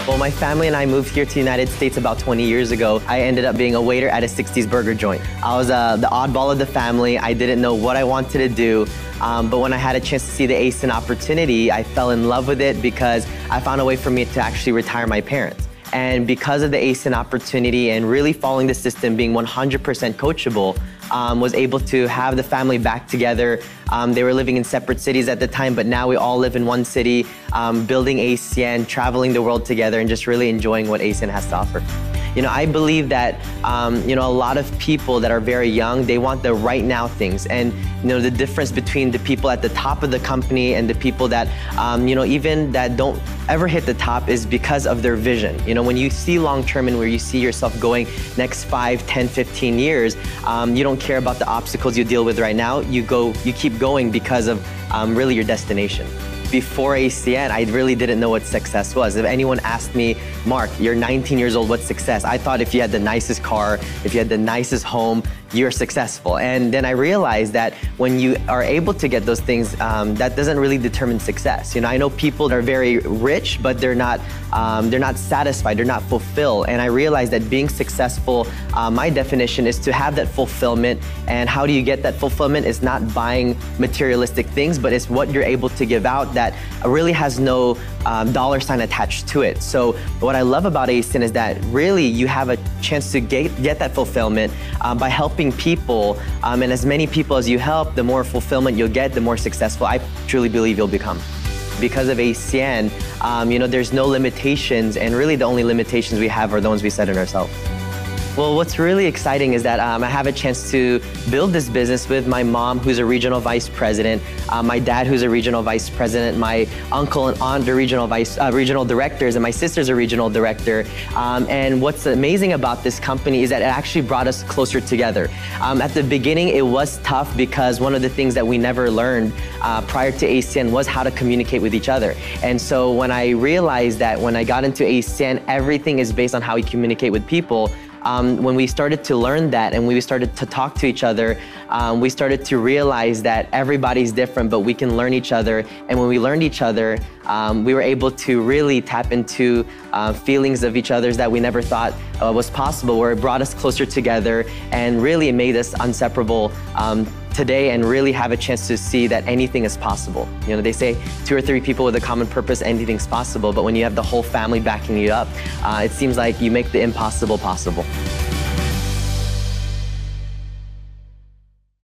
Well, my family and I moved here to the United States about 20 years ago. I ended up being a waiter at a 60s burger joint. I was the oddball of the family. I didn't know what I wanted to do, but when I had a chance to see the ASIN opportunity, I fell in love with it because I found a way for me to actually retire my parents. And because of the ASIN opportunity and really following the system, being 100% coachable, was able to have the family back together. They were living in separate cities at the time, but now we all live in one city, building ASIN, traveling the world together, and just really enjoying what ASIN has to offer. You know, I believe that, a lot of people that are very young, they want the right now things. And, the difference between the people at the top of the company and the people that, even that don't ever hit the top is because of their vision. When you see long-term and where you see yourself going next 5, 10, 15 years, you don't care about the obstacles you deal with right now. You keep going because of really your destination. Before ACN, I really didn't know what success was. If anyone asked me, Mark, you're 19 years old, what's success? I thought if you had the nicest car, if you had the nicest home, you're successful. And then I realized that when you are able to get those things, that doesn't really determine success. I know people that are very rich, but they're not satisfied, they're not fulfilled. And I realized that being successful, my definition is to have that fulfillment. And how do you get that fulfillment? It's not buying materialistic things, but it's what you're able to give out that really has no dollar sign attached to it. So what I love about ASIN is that really you have a chance to get that fulfillment by helping people, and as many people as you help, the more fulfillment you'll get, the more successful I truly believe you'll become. Because of ACN, there's no limitations, and really the only limitations we have are the ones we set in ourselves. Well, what's really exciting is that I have a chance to build this business with my mom, who's a regional vice president, my dad, who's a regional vice president, my uncle and aunt are regional directors, and my sister's a regional director. And what's amazing about this company is that it actually brought us closer together. At the beginning, it was tough because one of the things that we never learned prior to ACN was how to communicate with each other. And so when I realized that when I got into ACN, everything is based on how we communicate with people. When we started to learn that and we started to talk to each other, we started to realize that everybody's different, but we can learn each other. And when we learned each other, we were able to really tap into feelings of each other's that we never thought was possible, where it brought us closer together and really made us inseparable today, and really have a chance to see that anything is possible. They say 2 or 3 people with a common purpose, anything's possible, but when you have the whole family backing you up, it seems like you make the impossible possible.